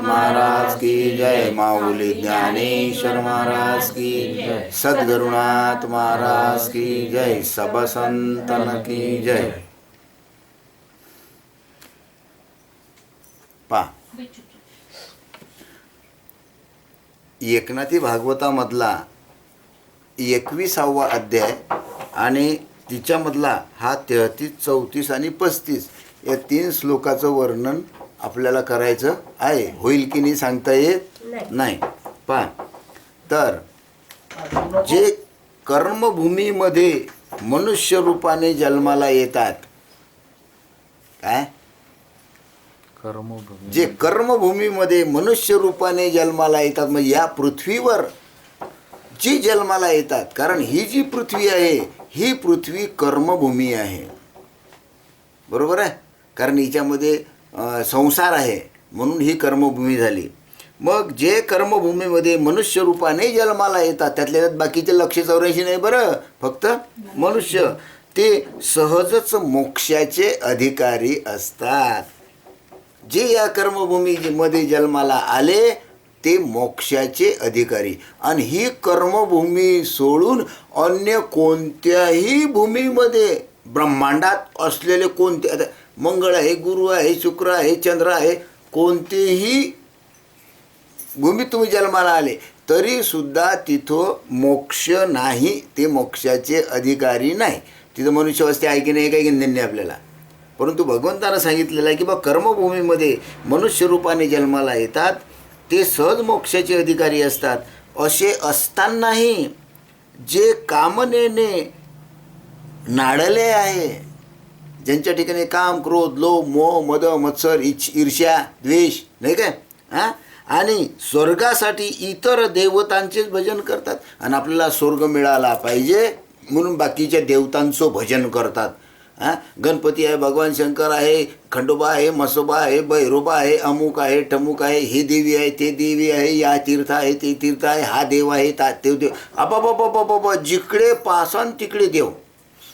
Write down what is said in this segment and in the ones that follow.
महाराज की जय, माऊली ज्ञानेश्वर महाराज की जय, सद्गुरुनाथ महाराज की जय, सब संतन की जय. पा एकनाथी भागवतामधला 21वा अध्याय आणि तिच्यामधला हा 33, 34 आणि 35 या 3 श्लोकाचं वर्णन आपल्याला करायचं आहे. होईल की नाही सांगता येत नाही. पहा, तर जे कर्मभूमीमध्ये मनुष्य रूपाने जन्माला येतात, काय जे कर्मभूमीमध्ये मनुष्य रूपाने जन्माला येतात, मग या पृथ्वीवर जी जन्माला येतात, कारण ही जी पृथ्वी आहे ही पृथ्वी कर्मभूमी आहे, बरोबर आहे. कारण हिच्यामध्ये संसार आहे म्हणून ही कर्मभूमी झाली. मग जे कर्मभूमीमध्ये मनुष्य रूपाने जन्माला येतात त्यातल्या त्यात बाकीचे 184 नाही बरं, फक्त मनुष्य, ते सहजच मोक्षाचे अधिकारी असतात. जे या कर्मभूमीमध्ये जन्माला आले ते मोक्षाचे अधिकारी. आणि ही कर्मभूमी सोडून अन्य कोणत्याही भूमीमध्ये ब्रह्मांडात असलेले कोणते, आता मंगळ आहे, गुरु आहे, शुक्र आहे, चंद्र आहे, कोणतेही भूमीत तुम्ही जन्माला आले तरी सुद्धा तिथं मोक्ष नाही, ते मोक्षाचे अधिकारी नाही. तिथं मनुष्यवस्था आहे की नाही काही घेणं नाही आपल्याला. परंतु भगवंतानं सांगितलेलं आहे की बा कर्मभूमीमध्ये मनुष्य रूपाने जन्माला येतात ते सहज मोक्षाचे अधिकारी असतात. असे असतानाही जे कामनेने नाडले आहे, ज्यांच्या ठिकाणी काम, क्रोध, लोभ, मोह, मद, मत्सर, ईर्ष्या, द्वेष नाही काय, आणि स्वर्गासाठी इतर देवतांचेच भजन करतात. आणि आपल्याला स्वर्ग मिळाला पाहिजे म्हणून बाकीच्या देवतांचं भजन करतात. गणपती आहे, भगवान शंकर आहे, खंडोबा आहे, मसोबा आहे, भैरोबा आहे, अमुक आहे, टमुक आहे, हे देवी आहे, ते देवी आहे, या तीर्थ आहे, ते तीर्थ आहे, हा देव आहे, ते देव, आपापा जिकडे पासन तिकडे देव.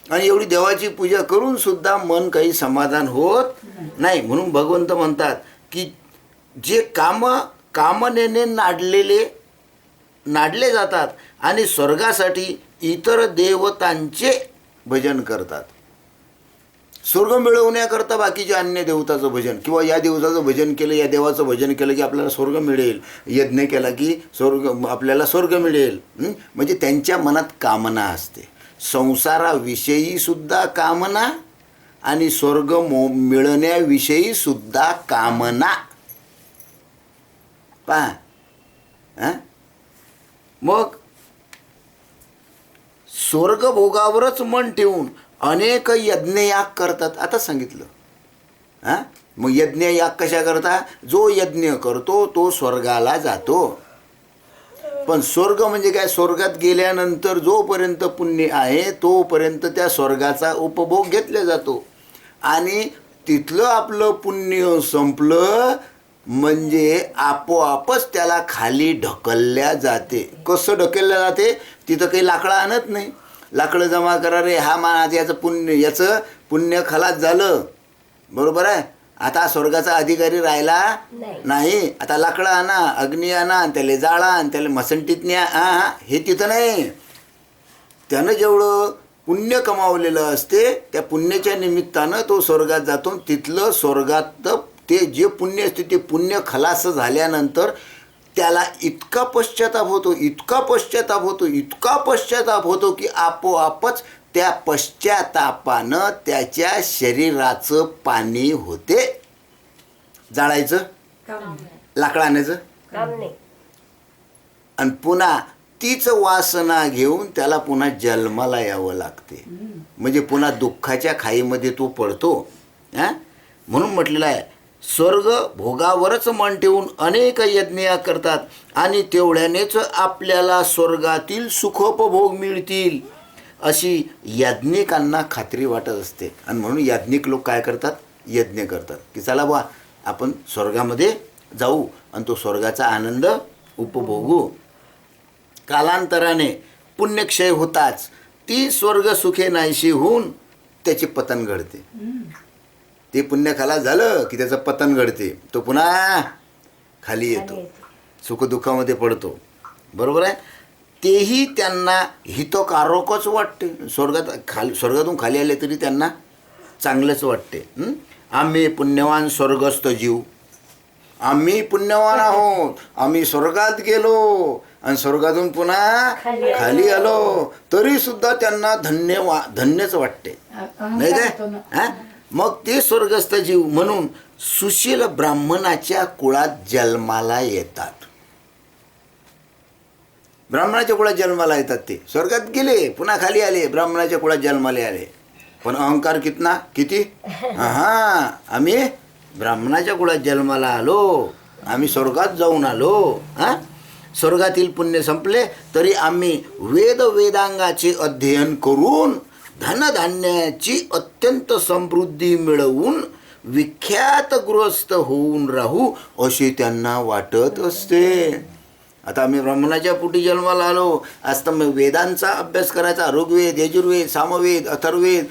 आणि एवढी देवाची पूजा करून सुद्धा मन काही समाधान होत नाही. म्हणून भगवंत म्हणतात की जे कामनेने नाडले जातात आणि स्वर्गासाठी इतर देवतांचे भजन करतात. स्वर्ग मिळवण्याकरता बाकीचे अन्य देवताचं भजन, किंवा या देवताचं भजन केलं, या देवाचं भजन केलं की आपल्याला स्वर्ग मिळेल, यज्ञ केला की आपल्याला स्वर्ग मिळेल. म्हणजे त्यांच्या मनात कामना असते, संसाराविषयी सुद्धा कामना आणि स्वर्ग मिळण्याविषयी सुद्धा कामना. पहा, मग स्वर्ग भोगावरच मन ठेवून अनेक यज्ञयाग करतात. आता सांगितलं. मग यज्ञयाग कशा करता? जो यज्ञ करतो तो स्वर्गाला जातो. पण स्वर्ग म्हणजे काय? स्वर्गात गेल्यानंतर जोपर्यंत पुण्य आहे तोपर्यंत त्या स्वर्गाचा उपभोग घेतला जातो. आणि तिथलं आपलं पुण्य संपलं म्हणजे आपोआपच त्याला खाली ढकलल्या जाते. कसं ढकलल्या जाते? तिथं काही लाकडं आणत नाही, लाकडं जमा करा रे, हा मान याचं पुण्य खलास झालं, बरोबर आहे. आता स्वर्गाचा अधिकारी राहिला नाही. आता लाकडं आणा, अग्नी आणा, त्याला जाळा, आणि त्याला मसंटीत न्या. हे तिथं नाही. त्यानं जेवढं पुण्य कमावलेलं असते त्या पुण्याच्या निमित्तानं तो स्वर्गात जातो. तिथलं स्वर्गात ते जे पुण्य असते ते पुण्य खलास झाल्यानंतर त्याला इतका पश्चाताप होतो की आपोआपच त्या पश्चातापानं त्याच्या शरीराचं पाणी होते. जाळायचं, लाकडं आणायचं, आणि पुन्हा तीच वासना घेऊन त्याला पुन्हा जन्माला यावं लागते. म्हणजे पुन्हा दुःखाच्या खाईमध्ये तो पडतो. म्हणून म्हटलेलं आहे स्वर्ग भोगावरच मन ठेवून अनेक यज्ञ करतात आणि तेवढ्यानेच आपल्याला स्वर्गातील सुखोपभोग मिळतील अशी याज्ञिकांना खात्री वाटत असते. आणि म्हणून याज्ञिक लोक काय करतात? यज्ञ करतात की चला बा आपण स्वर्गामध्ये जाऊ आणि तो स्वर्गाचा आनंद उपभोगू. कालांतराने पुण्यक्षय होताच ती स्वर्ग सुखे नाहीशी होऊन त्याचे पतन घडते. ते पुण्य खलास झालं की त्याचं पतन घडते. तो पुन्हा खाली येतो, सुखदुःखामध्ये पडतो, बरोबर आहे. तेही त्यांना हितकारकच वाटते. स्वर्गातून खाली आले तरी त्यांना चांगलंच वाटते. आम्ही पुण्यवान स्वर्गस्थ जीव, आम्ही पुण्यवान आहोत, आम्ही स्वर्गात गेलो आणि स्वर्गातून पुन्हा खाली आलो, तरी सुद्धा त्यांना धन्यच वाटते, नाही काय. हा, मग ते स्वर्गस्थ जीव म्हणून सुशील ब्राह्मणाच्या कुळात जन्माला येतात. ब्राह्मणाच्या कुळात जन्माला येतात. ते स्वर्गात गेले, पुन्हा खाली आले, ब्राह्मणाच्या कुळात जन्माला आले. पण अहंकार किती. हा, आम्ही ब्राह्मणाच्या कुळात जन्माला आलो, आम्ही स्वर्गात जाऊन आलो. हा, स्वर्गातील पुण्य संपले तरी आम्ही वेदांगाचे अध्ययन करून धनधान्याची अत्यंत समृद्धी मिळवून विख्यात गृहस्थ होऊन राहू असे त्यांना वाटत असते. आता आम्ही ब्राह्मणाच्या पोटी जन्माला आलो, आज तर मग वेदांचा अभ्यास करायचा, ऋग्वेद, यजुर्वेद, सामवेद, अथर्ववेद,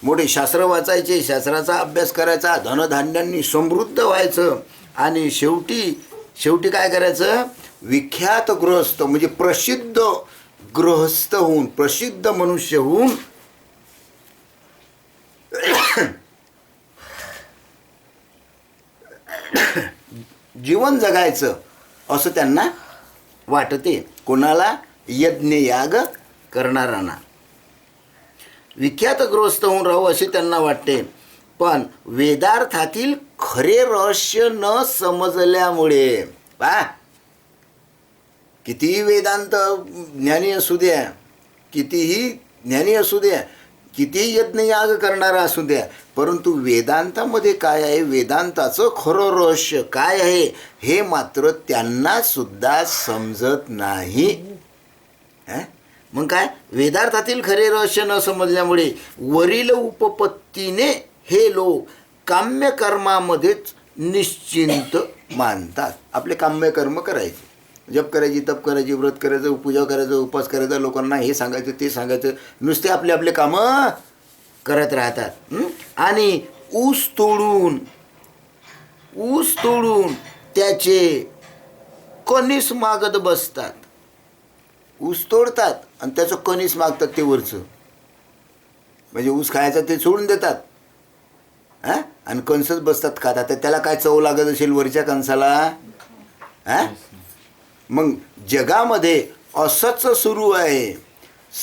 मोठे शास्त्र वाचायचे, शास्त्राचा अभ्यास करायचा, धनधान्यांनी समृद्ध व्हायचं आणि शेवटी काय करायचं, विख्यात गृहस्थ म्हणजे प्रसिद्ध गृहस्थ होऊन, प्रसिद्ध मनुष्य होऊन जीवन जगायचं असं त्यांना वाटते. कोणाला? यज्ञयाग करणाऱ्यांना. विख्यात गृहस्थ होऊन राहू असे त्यांना वाटते. पण वेदार्थातील खरे रहस्य न समजल्यामुळे, कितीही वेदांत ज्ञानी असू द्या, कितीही ज्ञानी असू द्या, कितीही यज्ञयाग करणारा असू द्या, परंतु वेदांतामध्ये काय आहे, वेदांताचं खरं रहस्य काय आहे हे मात्र त्यांना सुद्धा समजत नाही. मग काय, वेदार्थातील खरे रहस्य न समजल्यामुळे वरील उपपत्तीने हे लोक काम्यकर्मामध्येच निश्चिंत मानतात. आपले काम्यकर्म करायचे, जप करायची, तप करायची, व्रत करायचं, पूजा करायचं, उपास करायचा, लोकांना हे सांगायचं ते सांगायचं, नुसते आपले कामं करत राहतात. आणि ऊस तोडून त्याचे कणीस मागत बसतात. ऊस तोडतात आणि त्याचं कणीस मागतात, ते वरचं म्हणजे ऊस खायचं ते सोडून देतात आणि कणसच बसतात खातात. तर त्याला काय चव लागत असेल वरच्या कणसाला. मग जगामध्ये असंच सुरू आहे.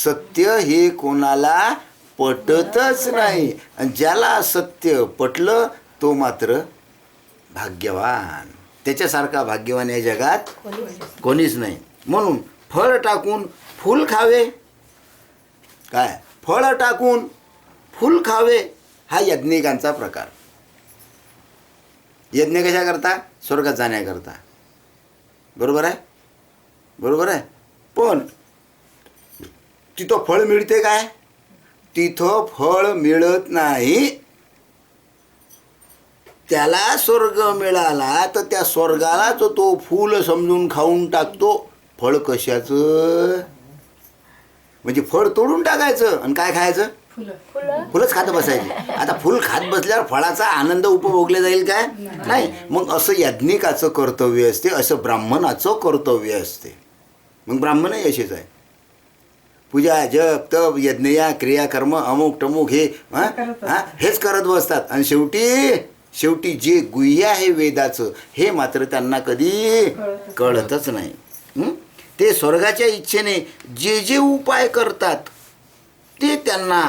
सत्य हे कोणाला पटतच नाही आणि ज्याला सत्य पटलं तो मात्र भाग्यवान. त्याच्यासारखा भाग्यवान या जगात कोणीच नाही. म्हणून फळ टाकून फूल खावे, काय फळ टाकून फूल खावे हा यज्ञिकांचा प्रकार. यज्ञ कशा करता? स्वर्गात जाण्याकरता. बरोबर आहे, बरोबर आहे. पण तिथं फळ मिळते काय? तिथं फळ मिळत नाही. त्याला स्वर्ग मिळाला तर त्या स्वर्गाला तो फूल समजून खाऊन टाकतो. फळ कशाचं? म्हणजे फळ तोडून टाकायचं आणि काय खायचं? फुलच खात बसायचे. आता फुल खात बसल्यावर फळाचा आनंद उपभोगला जाईल काय? नाही. मग असं याज्ञिकाचं कर्तव्य असते, असं ब्राह्मणाचं कर्तव्य असते. मग ब्राह्मणही असेच आहे. पूजा, जप, तप, यज्ञया, क्रिया, कर्म, अमुक टमुक हेच करत बसतात आणि शेवटी जे गुह्य आहे वेदाचं हे मात्र त्यांना कधी कळतच नाही. ते स्वर्गाच्या इच्छेने जे उपाय करतात ते त्यांना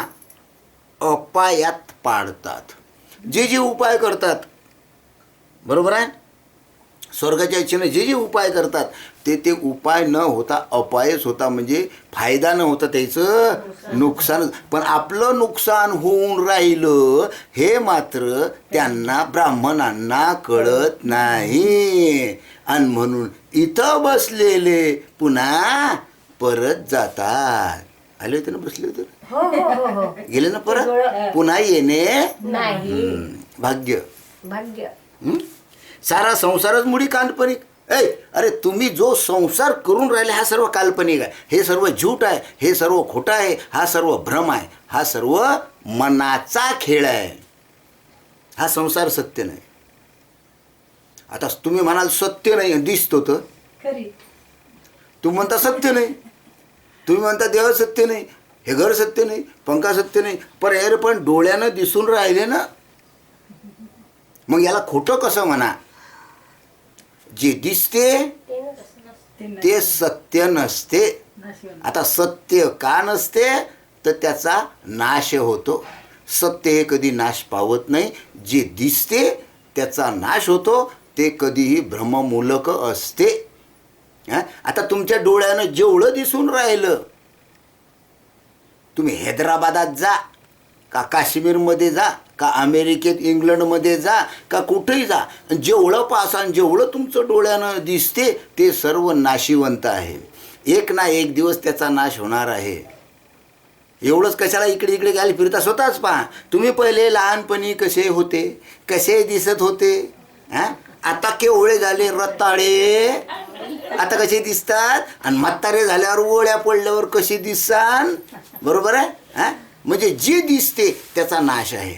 अपायात पाडतात. जे उपाय करतात, बरोबर आहे, स्वर्गाच्या इच्छेने जे उपाय करतात ते उपाय न होता अपायच होता. म्हणजे फायदा न होता, त्याचं नुकसान. पण आपलं नुकसान होऊन राहिलं हे मात्र त्यांना ब्राह्मणांना कळत नाही. आणि म्हणून इथं बसलेले पुन्हा परत जातात. आले होते ना, बसले होते, गेले ना परत, पुन्हा येणे भाग्य. सारा संसारच मुळी काल्पनिक. अरे तुम्ही जो संसार करून राहिले हा सर्व काल्पनिक आहे, हे सर्व झूट आहे, हे सर्व खोटं आहे, हा सर्व भ्रम आहे, हा सर्व मनाचा खेळ आहे. हा संसार सत्य नाही. आता तुम्ही म्हणाल सत्य नाही, दिसतो तर खरी. तुम्ही म्हणता सत्य नाही, तुम्ही म्हणता देव सत्य नाही, हे घर सत्य नाही, पंखा सत्य नाही, पण डोळ्यानं दिसून राहिले ना. मग याला खोटं कसं म्हणा? जे दिसते ते सत्य नसते. आता सत्य का नसते? तर त्याचा नाश होतो. सत्य हे कधी नाश पावत नाही. जे दिसते त्याचा नाश होतो, ते कधीही भ्रममूलक असते. आता तुमच्या डोळ्यानं जेवढं दिसून राहिलं, तुम्ही हैदराबादात जा का काश्मीरमध्ये जा का अमेरिकेत इंग्लंडमध्ये जा का कुठेही जा, जेवढं पाहसान जेवढं तुमचं डोळ्यानं दिसते ते सर्व नाशिवंत आहे. एक ना एक दिवस त्याचा नाश होणार आहे. एवढंच कशाला इकडे इकडे घ्यायला फिरता? स्वतःच पहा. तुम्ही पहिले लहानपणी कसे होते, कसे दिसत होते, आता केवळे झाले रताळे, आता कसे दिसतात, आणि म्हातारे झाल्यावर ओळ्या पडल्यावर कसे दिससान. बरोबर आहे. म्हणजे जे दिसते त्याचा नाश आहे.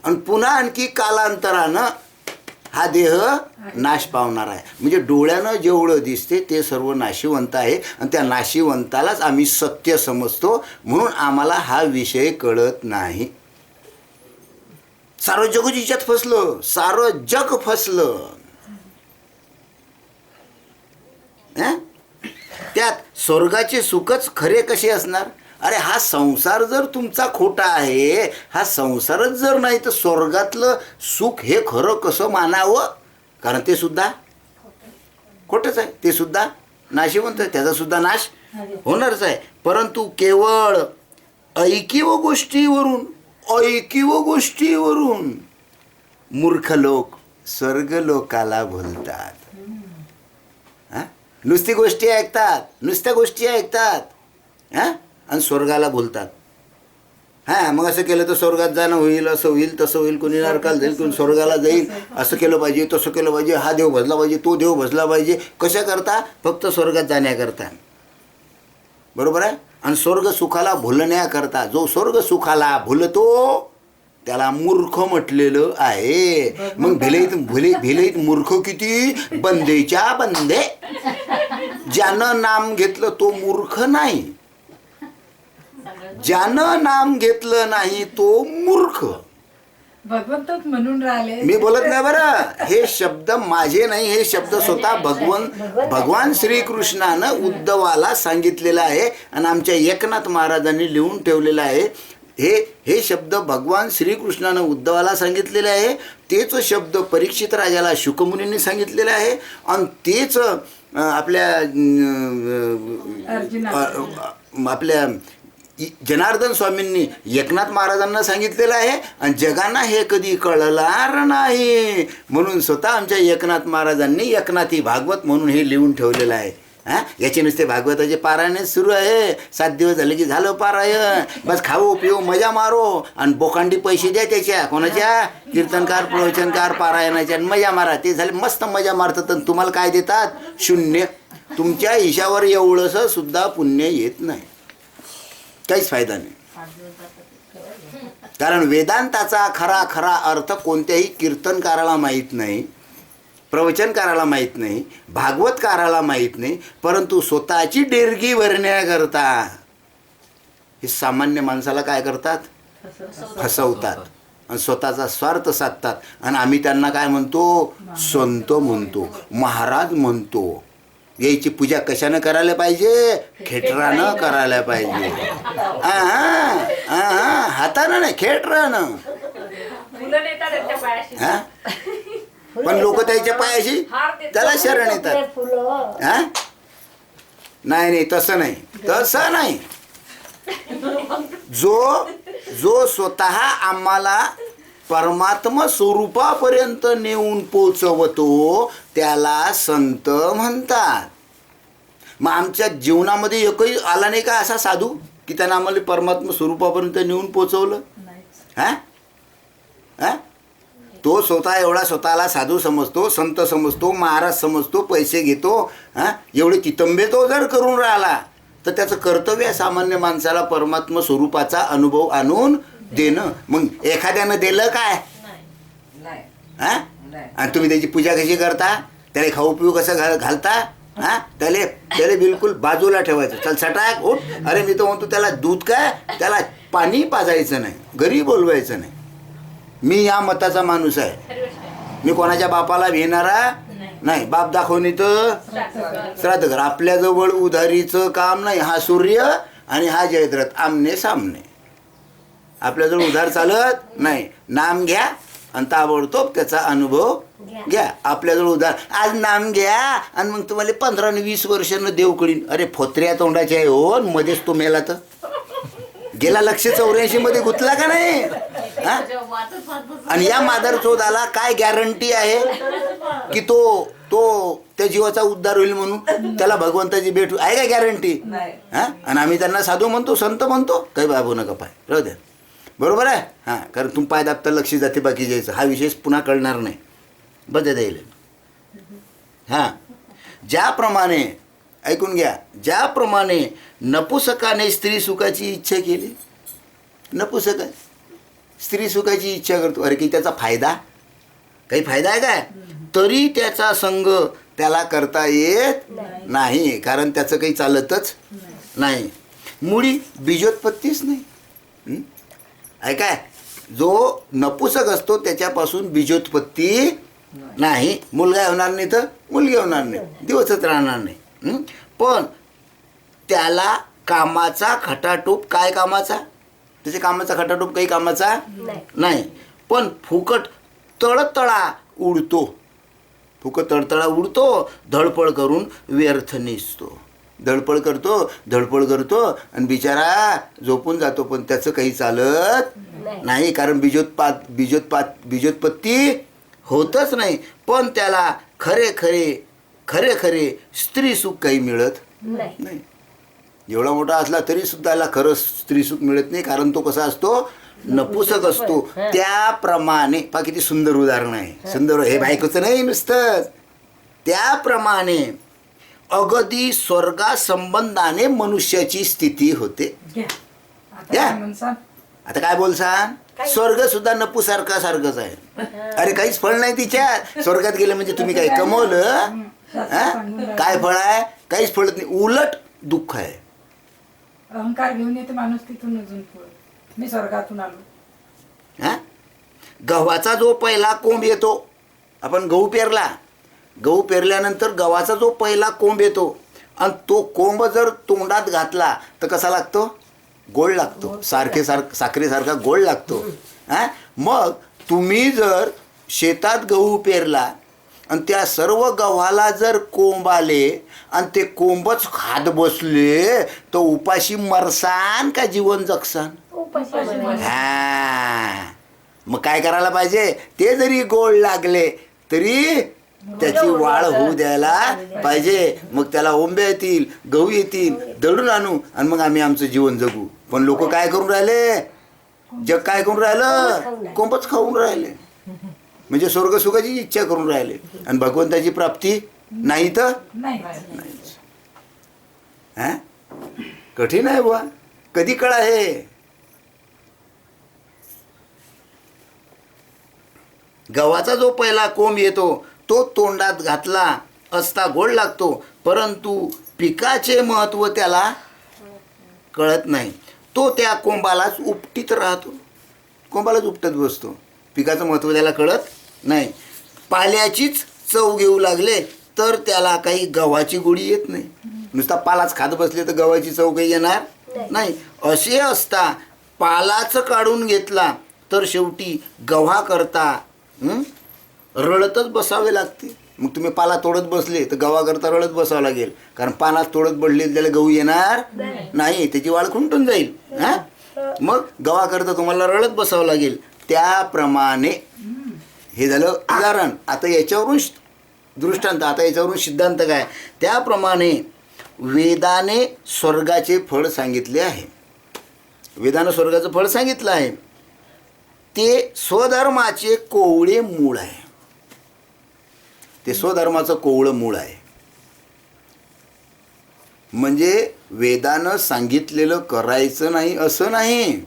आणि पुन्हा आणखी कालांतरानं हा देह नाश पावणार आहे. म्हणजे डोळ्यानं जेवढं दिसते ते सर्व नाशिवंत आहे, आणि त्या नाशिवंतालाच आम्ही सत्य समजतो. म्हणून आम्हाला हा विषय कळत नाही. सारं जग जिच्यात फसलं, सारं जग फसलं. त्यात स्वर्गाचे सुखच खरे कसे असणार? अरे हा संसार जर तुमचा खोटा आहे, हा संसारच जर नाही, तर स्वर्गातलं सुख हे खरं कसं मानावं? कारण ते सुद्धा खोटंच आहे, ते सुद्धा नाशिवंत आहे, त्याचा सुद्धा नाश होणारच आहे. परंतु केवळ ऐकीव गोष्टीवरून मूर्ख लोक स्वर्ग लोकाला भुलतात. नुसत्या गोष्टी ऐकतात आणि स्वर्गाला भुलतात. मग असं केलं तर स्वर्गात जाणं होईल, असं होईल, तसं होईल, कोणी नरकाला जाईल, कोणी स्वर्गाला जाईल, असं केलं पाहिजे, तसं केलं पाहिजे, हा देव भजला पाहिजे, तो देव भजला पाहिजे. कशा करता? फक्त स्वर्गात जाण्याकरता. बरोबर आहे. आणि स्वर्ग सुखाला भुलण्याकरता. जो स्वर्ग सुखाला भुलतो त्याला मूर्ख म्हटलेलं आहे. मग भिलेत मूर्ख किती? बंदेच्या बंदे. ज्यानं नाम घेतलं तो मूर्ख नाही, ज्यानं नाम घेतलं नाही तो मूर्ख. भगवंतच म्हणून राहिले. मी बोलत नाही बरं, हे शब्द माझे नाही, हे शब्द स्वतः भगवान श्रीकृष्णानं उद्धवाला सांगितलेलं आहे, आणि आमच्या एकनाथ महाराजांनी लिहून ठेवलेलं आहे. हे शब्द भगवान श्रीकृष्णानं उद्धवाला सांगितलेले आहे. तेच शब्द परीक्षित राजाला शुकमुनींनी सांगितलेले आहे, आणि तेच आपल्या जनार्दन स्वामींनी एकनाथ महाराजांना सांगितलेलं आहे. आणि जगांना हे कधी कळणार नाही, म्हणून स्वतः आमच्या एकनाथ महाराजांनी एकनाथी भागवत म्हणून हे लिहून ठेवलेलं आहे. याचे नुसते भागवताचे पारायण सुरू आहे. 7 दिवस झाले की झालं पारायण. बस खाऊ पिऊ मजा मारो, आणि बोकांडी पैसे द्या त्याच्या, कोणाच्या? कीर्तनकार, प्रवचनकार, पारायणाच्या, मजा मारा. ते झाले मस्त मजा मारतात, आणि तुम्हाला काय देतात? शून्य. तुमच्या हिशावर एवढंसं सुद्धा पुण्य येत नाही, काहीच फायदा नाही. कारण वेदांताचा खरा अर्थ कोणत्याही कीर्तनकाराला माहीत नाही, प्रवचनकाराला माहीत नाही, भागवतकाराला माहीत नाही. परंतु स्वतःची डेरगी भरण्याकरता हे सामान्य माणसाला काय करतात? फसवतात, आणि स्वतःचा स्वार्थ साधतात. आणि आम्ही त्यांना काय म्हणतो? संत म्हणतो, महाराज म्हणतो. याची पूजा कशानं करायला पाहिजे? खेटरानं करायला पाहिजे. हातानं नाही, खेटरानं. पण लोक त्याच्या पायाशी त्याला शरण येतात. नाही, तसं नाही. जो स्वतः आम्हाला परमात्मा स्वरूपापर्यंत नेऊन पोचवतो त्याला संत म्हणतात. मग आमच्या जीवनामध्ये एकही आला नाही का असा साधू की त्यानं आम्हाला परमात्मा स्वरूपापर्यंत नेऊन पोचवलं? तो स्वतः एवढा स्वतःला साधू समजतो, संत समजतो, महाराज समजतो, पैसे घेतो, एवढे चितंबे तो जर करून राहिला, तर त्याचं कर्तव्य आहे सामान्य माणसाला परमात्मा स्वरूपाचा अनुभव आणून देणं. मग एखाद्यानं दिलं काय? नाही. आणि तुम्ही त्याची पूजा कशी करता, त्याला खाऊ पिऊ कसं घालता, हा त्याला त्याला बिलकुल बाजूला ठेवायचं. चल सटाक उठ. अरे मी तर म्हणतो त्याला दूध काय, त्याला पाणी पाजायचं नाही, घरी बोलवायचं नाही. मी या मताचा माणूस आहे. मी कोणाच्या बापाला भेणारा नाही. बाप दाखवणी तर श्राद्ध कर. आपल्याजवळ उधारीचं काम नाही. हा सूर्य आणि हा जयद्रथ आमने सामने. आपल्याजवळ उधार चालत नाही. नाम घ्या आणि ताबडतोब त्याचा अनुभव घ्या. आपल्याजवळ उधार आज नाम घ्या आणि मग तुम्हाला 15 आणि 20 वर्षानं देव कळीन. अरे फोत्र्या तोंडाचे आहे हो, मध्येच तो मेला तर गेला 184 मध्ये गुतला का नाही. हा? आणि या मादर चोदाला काय गॅरंटी आहे की तो त्या जीवाचा उद्धार होईल म्हणून, त्याला भगवंताची भेट आहे का गॅरंटी. हा? आणि आम्ही त्यांना साधू म्हणतो, संत म्हणतो. काही बाबू नका पाय राहू द्या. बरोबर आहे. हां, कारण तुम पाय दाबता लक्ष जाते बाकी जायचं. हा विशेष पुन्हा कळणार नाही. बदल येईल. हां, ज्याप्रमाणे ऐकून घ्या, ज्याप्रमाणे नपुसकाने स्त्री सुखाची इच्छा केली. नपुसक स्त्री सुखाची इच्छा करतो. अरे की त्याचा फायदा, काही फायदा आहे काय, तरी त्याचा संग त्याला करता येत नाही. कारण त्याचं काही चालतच नाही. मुळी बीजोत्पत्तीच नाही. ऐकाय, जो नपुसक असतो त्याच्यापासून बीजोत्पत्ती नाही. मुलगा होणार नाही तर मुलगी होणार नाही, दिवसच राहणार नाही. पण त्याला कामाचा खटाटोप, काय कामाचा, त्याच्या कामाचा खटाटोप काही कामाचा नाही. पण फुकट तळतळा उडतो. फुकट तळतळा उडतो, धडपड करून व्यर्थ निसतो. धडपड करतो आणि बिचारा झोपून जातो. पण त्याचं काही चालत नाही. कारण बीजोत्पत्ती होतच नाही. पण त्याला खरे स्त्री सुख काही मिळत नाही. एवढा मोठा असला तरी सुद्धा त्याला खरं स्त्री सुख मिळत नाही. कारण तो कसा असतो, नपुसक असतो. त्याप्रमाणे पहा किती सुंदर उदाहरण आहे. सुंदर, हे बायकोचं नाही नुसतंच. त्याप्रमाणे अगदी स्वर्गा संबंधाने मनुष्याची स्थिती होते. या आता काय बोलसान, स्वर्ग सुद्धा नपुसारखा सारखंच आहे. अरे काहीच फळ नाही तिच्यात. स्वर्गात गेलं म्हणजे तुम्ही काही कमवलं, काय फळ आहे, काहीच फळत नाही. उलट दुःख आहे. अहंकार घेऊन येते माणूस तिथून अजून पुढे. मी स्वर्गातून आलो. हा, गव्हाचा जो पहिला कोंब येतो, आपण गहू पेरला, गहू पेरल्यानंतर गव्हाचा जो पहिला कोंब येतो आणि तो कोंब जर तोंडात घातला तर कसा लागतो, गोड लागतो. साखरेसारखा गोड लागतो. हा, मग तुम्ही जर शेतात गहू पेरला आणि त्या सर्व गव्हाला जर कोंब आले आणि ते कोंबच खात बसले तर उपाशी मरसान का जीवन जगसान. हा, मग काय करायला पाहिजे, ते जरी गोड लागले तरी त्याची वाढ होऊ द्यायला पाहिजे. मग त्याला ओंब्या येतील, गहू येतील, दळून आणू आणि मग आम्ही आमचं जीवन जगू. पण लोक काय करून राहिले, जग काय करून राहिलं, कोंबच खाऊन राहिले. म्हणजे स्वर्ग सुखाची इच्छा करून राहिले आणि भगवंताची प्राप्ती नाही तर नाहीच. हा, कठीण आहे बुवा. कधी कळा हे. गव्हाचा जो पहिला कोंब येतो तो तोंडात घातला असता गोड लागतो, परंतु पिकाचे महत्त्व त्याला कळत नाही. तो त्या कोंबालाच उपटीत राहतो, कोंबालाच उपटत बसतो. पिकाचं महत्त्व त्याला कळत नाही. पाल्याचीच चव घेऊ लागले तर त्याला काही गव्हाची गोडी येत नाही. नुसता पालाच खात बसले तर गव्हाची चव काही येणार नाही. असे असता पालाच काढून घेतला तर शेवटी गव्हा करता रडतच बसावे लागते. मग तुम्ही पाला तोडत बसले तर गव्हा करता रडत बसावं लागेल. कारण पानात तोडत बसले त्याला गहू येणार नाही, त्याची वाढ खुंटून जाईल. हा, मग गव्हा करता तुम्हाला रडत बसावं लागेल. त्याप्रमाणे हे झालं उदाहरण. आता याच्यावरून दृष्टांत, आता याच्यावरून सिद्धांत काय. त्याप्रमाणे वेदाने स्वर्गाचे फळ सांगितले आहे. वेदानं स्वर्गाचं फळ सांगितलं आहे. ते स्वधर्माचे कोवळे मूळ आहे. ते स्वधर्माचं कोवळं मूळ आहे. म्हणजे वेदानं सांगितलेलं करायचं नाही असं नाही,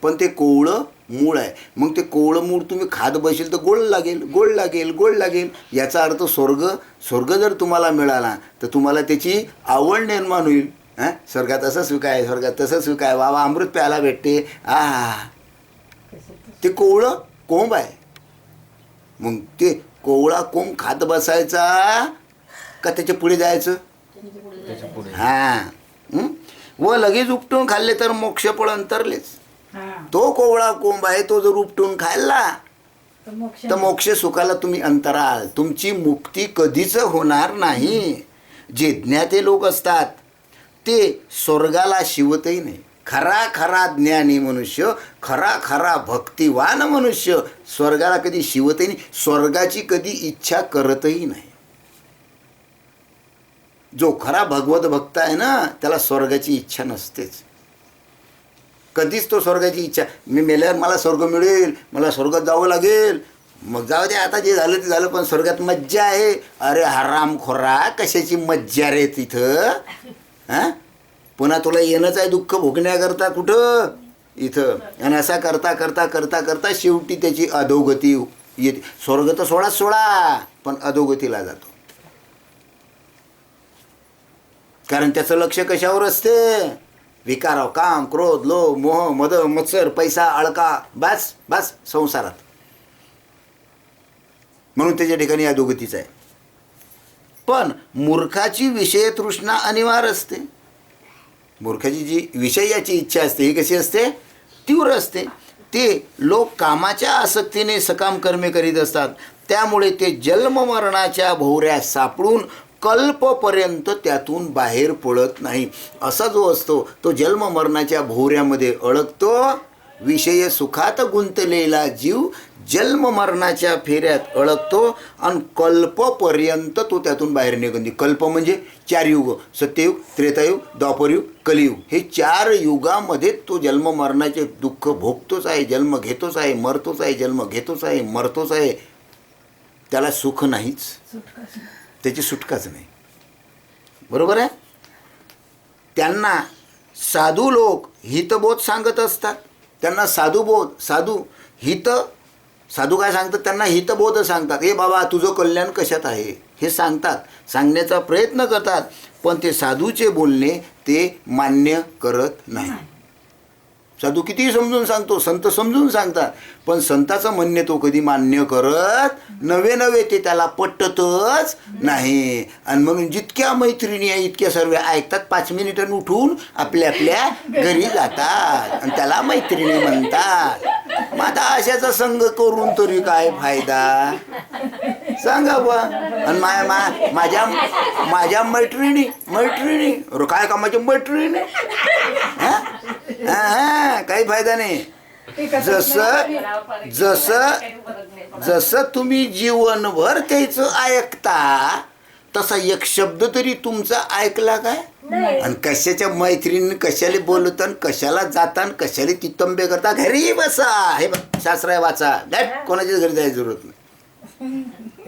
पण ते कोवळं मूळ आहे. मग ते कोवळं मूळ तुम्ही खात बसेल तर गोड लागेल, गोड लागेल, गोड लागेल. याचा अर्थ स्वर्ग जर तुम्हाला मिळाला तर तुम्हाला त्याची आवड निर्माण होईल. हां, स्वर्गात असं सुख आहे, स्वर्गात तसं सुख आहे, वा अमृत प्यायला भेटते. ते कोवळं कोंब आहे. मग ते कोवळा कोंब खात बसायचा का त्याच्या पुढे जायचं? हां, व लगेच उपटून खाल्ले तर मोक्ष पण अंतरलेच. हा तो कोवळा कोंब आहे, तो जर उपटून खाल्ला तर मोक्ष सुखाला तुम्ही अंतराल. तुमची मुक्ती कधीच होणार नाही. जे ज्ञाते लोक असतात ते स्वर्गाला शिवतही नाही. खरा ज्ञानी मनुष्य, खरा भक्तिवान मनुष्य स्वर्गाला कधी शिवतही नाही, स्वर्गाची कधी इच्छा करतही नाही. जो खरा भगवत भक्त आहे ना त्याला स्वर्गाची इच्छा नसतेच. कधीच तो स्वर्गाची इच्छा, मी मेल्यावर मला स्वर्ग मिळेल, मला स्वर्गात जावं लागेल. मग जाऊ दे, आता जे झालं ते झालं, पण स्वर्गात मज्जा आहे. अरे हरामखोरा, कशाची मज्जा रे तिथं? हां, पुन्हा तुला येणंच आहे दुःख भोगण्याकरता कुठं? इथं. आणि असा करता करता करता करता शेवटी त्याची अधोगती येते. स्वर्ग तर सोडा पण अधोगतीला जातो. कारण त्याचं लक्ष कशावर असते? विकाराव, काम, क्रोध, लोभ, मोह, मद, मत्सर, पैसा, अळका, बस संसारात. म्हणून त्याच्या ठिकाणी अधोगतीच आहे. पण मूर्खाची विषय तृष्णा अनिवार्य असते. मूर्खाची जी विषयाची इच्छा असते ही कशी असते? तीव्र असते. ते लोक कामाच्या आसक्तीने सकाम कर्मे करीत असतात. त्यामुळे ते जन्ममरणाच्या भोवऱ्यात सापडून कल्पपर्यंत त्यातून बाहेर पडत नाही. असा जो असतो तो जन्ममरणाच्या भोवऱ्यामध्ये अडकतो. विषय सुखात गुंतलेला जीव जन्ममरणाच्या फेऱ्यात अडकतो आणि कल्पपर्यंत तो त्यातून बाहेर निघून. कल्प म्हणजे 4 युग, सत्ययुग, त्रेतायुग, द्वापरयुग, कलियुग. हे 4 युगामध्ये तो जन्ममरणाचे दुःख भोगतोच आहे, जन्म घेतोच आहे, मरतोच आहे, जन्म घेतोच आहे, मरतोच आहे. त्याला सुख नाहीच, त्याची सुटकाच नाही. बरोबर आहे. त्यांना साधू लोक हितबोध सांगत असतात. त्यांना साधू काय सांगतात? त्यांना हितबोध सांगतात. हे बाबा तुझं कल्याण कशात आहे हे सांगतात, सांगण्याचा प्रयत्न करतात. पण ते साधूचे बोलणे ते मान्य करत नाही. साधू कितीही समजून सांगतो, संत समजून सांगतात, पण संताचं म्हणणे तो कधी मान्य करत नव्हे ते त्याला पटतच नाही. आणि म्हणून जितक्या मैत्रिणी आहे इतक्या सर्व ऐकतात, 5 मिनिटांनी उठून आपल्या घरी जातात आणि त्याला मैत्रिणी म्हणतात. मग आता अशाचा संघ करून तरी काय फायदा सांगा बा. आणि माझ्या मैत्रिणी काय कामाच्या मैत्रिणी? हां, काही फायदा नाही. जसं तुम्ही जीवनभर त्याचं ऐकता तसा एक शब्द तरी तुमचा ऐकला काय? आणि कशाच्या मैत्रिणी कशाला बोलतात, कशाला जातात, कशाला तितंबे करता? घरी बसा, हे शास्त्र वाचा, कोणाच्याच घरी जायची जरूरत नाही.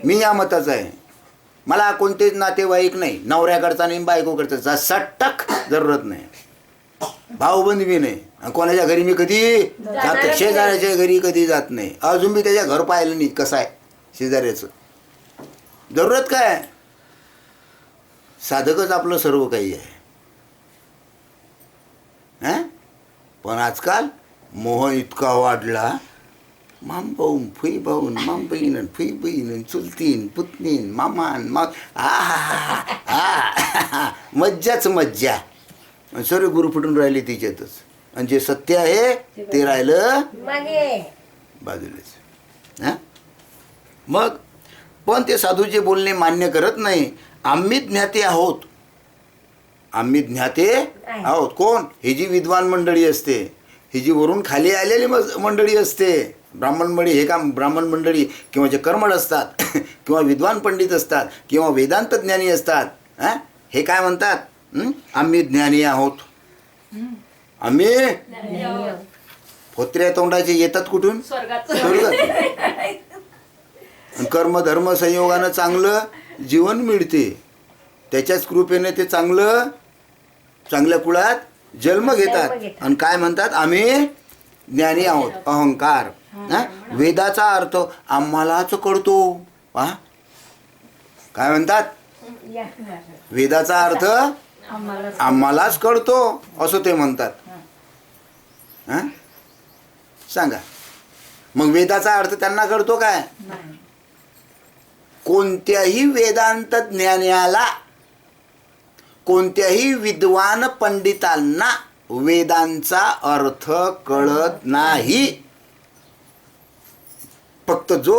मी या मताचा आहे. मला कोणतेच नातेवाईक नाही, नवऱ्याकडचा नाही, बायकोकडचा सटक जरूरत नाही. भाऊबंद बी नाही. कोणाच्या घरी मी कधी जात, शेजाऱ्याच्या घरी कधी जात नाही. अजून मी त्याच्या घर पाहिलं नाही कसं आहे शेजाऱ्याचं. जरूरत काय? साधकच आपलं सर्व काही आहे. पण आजकाल मोह इतका वाढला. माम भाऊन, फुई भाऊन, माम बहीण, फुई बहीण, चुलतीन, पुतनीन, मामान, मज्जाच मज्जा. सर्व गुरु फुटून राहिले तिच्यातच. आणि जे सत्य आहे ते राहिलं बाजूलाच. मग पण ते साधूचे बोलणे मान्य करत नाही. आम्ही ज्ञाते आहोत. कोण? ही जी विद्वान मंडळी असते, ही जी वरून खाली आलेली मंडळी असते, ब्राह्मण मंडळी, हे काम ब्राह्मण मंडळी किंवा जे कर्मठ असतात किंवा विद्वान पंडित असतात किंवा वेदांत ज्ञानी असतात, हे काय म्हणतात? आम्ही ज्ञानी आहोत. आम्ही फोत्र्या तोंडाचे येतात कुठून? स्वर्गात. कर्म धर्म संयोगानं चांगलं जीवन मिळते. त्याच्याच कृपेने ते चांगल्या कुळात जन्म घेतात. आणि काय म्हणतात? आम्ही ज्ञानी आहोत, अहंकार. हा? वेदाचा अर्थ आम्हालाच कळतो. पहा काय म्हणतात, वेदाचा अर्थ आम्हाला आम्हालाच कळतो असं ते म्हणतात. हा? सांगा मग वेदाचा अर्थ त्यांना कळतो काय? नाही. कोणत्याही वेदांत ज्ञानाला, कोणत्याही विद्वान पंडितांना वेदांचा अर्थ कळत नाही. फक्त जो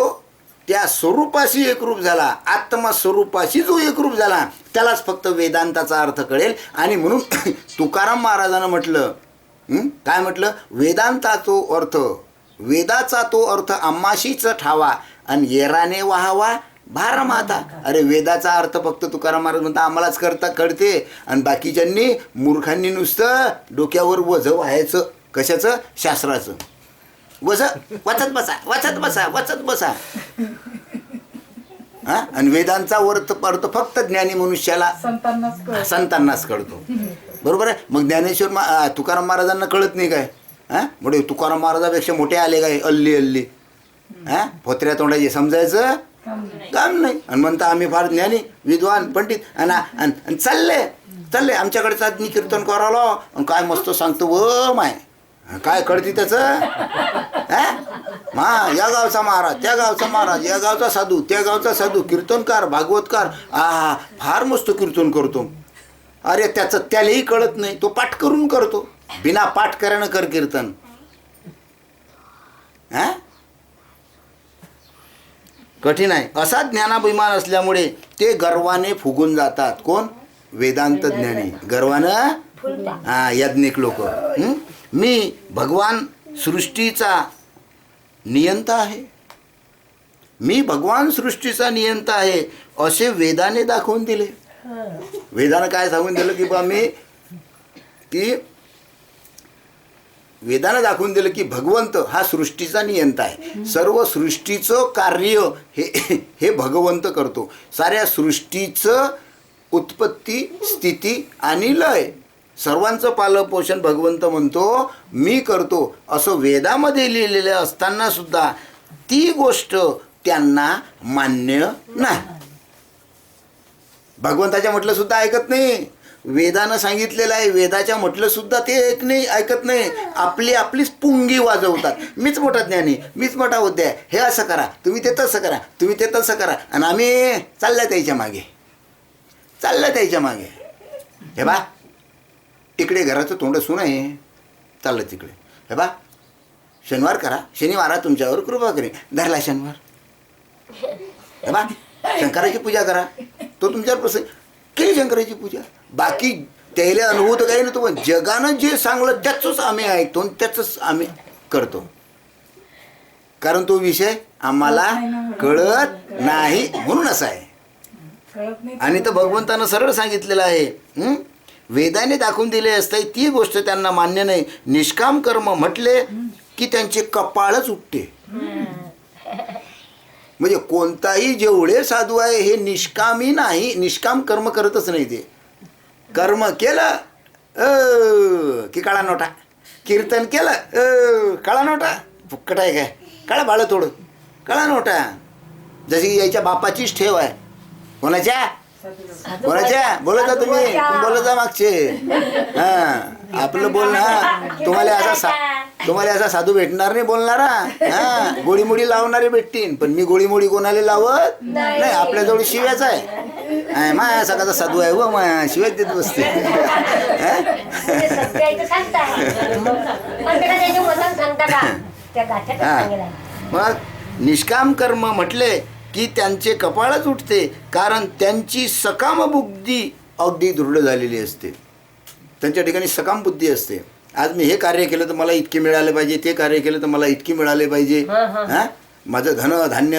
त्या स्वरूपाशी एकरूप झाला, आत्मस्वरूपाशी जो एकरूप झाला, त्यालाच फक्त वेदांताचा अर्थ कळेल. आणि म्हणून तुकाराम महाराजांना म्हटलं, काय म्हटलं, वेदाचा तो अर्थ आम्हाशीच ठावा आणि येराने वाहावा भार माता. अरे वेदाचा अर्थ फक्त तुकाराम महाराज म्हणता आम्हालाच कळते आणि बाकीच्यांनी मूर्खांनी नुसतं डोक्यावर वझ व्हायचं. कशाचं? शास्त्राचं वझ वाचत बसा. हा? आणि वेदांचा अर्थ फक्त ज्ञानी मनुष्याला, संतांनाच कळतो. बरोबर आहे. मग ज्ञानेश्वर तुकाराम महाराजांना कळत नाही काय? हा? म्हणजे तुकाराम महाराजापेक्षा मोठे आले काय? अल्ली हा? फोत्र्या तोंडाचे समजायचं काम नाही. आणि म्हणता आम्ही फार ज्ञानी विद्वान पंडित आणि चालले आमच्याकडे चाचणी कीर्तन करायला आणि काय मस्त सांगतो व माय. काय कळते त्याचं? या गावचा महाराज, त्या गावचा महाराज, या गावचा साधू, त्या गावचा साधू, कीर्तनकार, भागवतकार, फार मस्त कीर्तन करतो. अरे त्याचं त्यालाही कळत नाही, तो पाठ करून करतो. बिना पाठ करानं कर कीर्तन. कठीण आहे. असा ज्ञानाभिमान असल्यामुळे ते गर्वाने फुगून जातात. कोण? वेदांत ज्ञानी गर्वानं याज्ञिक लोक. मी भगवान सृष्टीचा नियंता आहे, मी भगवान सृष्टीचा नियंता आहे असे वेदाने दाखवून दिले. वेदानं काय सांगून दिलं की वेदानं दाखवून दिलं की भगवंत हा सृष्टीचा नियंता आहे. सर्व सृष्टीचं कार्य हे भगवंत करतो. साऱ्या सृष्टीचं उत्पत्ती, स्थिती आणि लय सर्वांचं पालनपोषण भगवंत म्हणतो मी करतो. असं वेदामध्ये लिहिलेलं असताना सुद्धा ती गोष्ट त्यांना मान्य नाही. भगवंताच्या म्हटलं सुद्धा ऐकत नाही. वेदानं सांगितलेलं आहे, वेदाच्या म्हटलं सुद्धा ते ऐकत नाही. आपलीच पुंगी वाजवतात. मीच मोठा ज्ञानी, मीच मोठा उद्या, हे असं करा, तुम्ही ते तसं करा, तुम्ही ते तसं करा. आणि आम्ही चालल्या त्याच्या मागे. हे बा तिकडे घराचं तोंड सुन आहे, चाललं तिकडे. हे बा शनिवार करा, शनिवारा तुमच्यावर कृपा करेन. धरला शनिवार. हे बा शंकराची पूजा करा, तो तुमच्यावर प्रसन्न. केली शंकराची पूजा. बाकी त्याला अनुभव तर काही नव्हतं, पण जगानं जे सांगलं त्याचंच आम्ही ऐकतो आणि त्याचंच आम्ही करतो. कारण तो विषय आम्हाला कळत नाही म्हणून असा आहे. आणि तर भगवंतानं सरळ सांगितलेलं आहे, वेदाने दाखवून दिले असते ती गोष्ट त्यांना मान्य नाही. निष्काम कर्म म्हटले की त्यांचे कपाळच उठते. म्हणजे कोणताही जेवढे साधू आहे हे निष्कामी नाही, निष्काम कर्म करतच नाही. ते कर्म केलं की काळा नोटा, कीर्तन केलं काळा नोटा, फुक्कट आहे काय, काळा भाळं थोडं, काळा नोटा. जशी याच्या बापाचीच ठेव आहे. कोणाच्या बोलत जा तुम्ही बोलत जा मागचे. आपलं बोल ना. तुम्हाला असा साधू भेटणार नाही बोलणारा. गोळीमोडी लावणारे भेटतील, पण मी गोळीमोडी कोणाला लावत नाही. आपल्याजवळ शिव्याच आहे. माया सकाळचा साधू आहे व माया शिव्याच देत बसते. मग निष्काम कर्म म्हटले की त्यांचे कपाळच उठते, कारण त्यांची सकाम बुद्धी अगदी दृढ झालेली असते. त्यांच्या ठिकाणी सकाम बुद्धी असते. आज मी हे कार्य केलं तर मला इतके मिळाले पाहिजे, ते कार्य केलं तर मला इतके मिळाले पाहिजे. माझं धन धान्य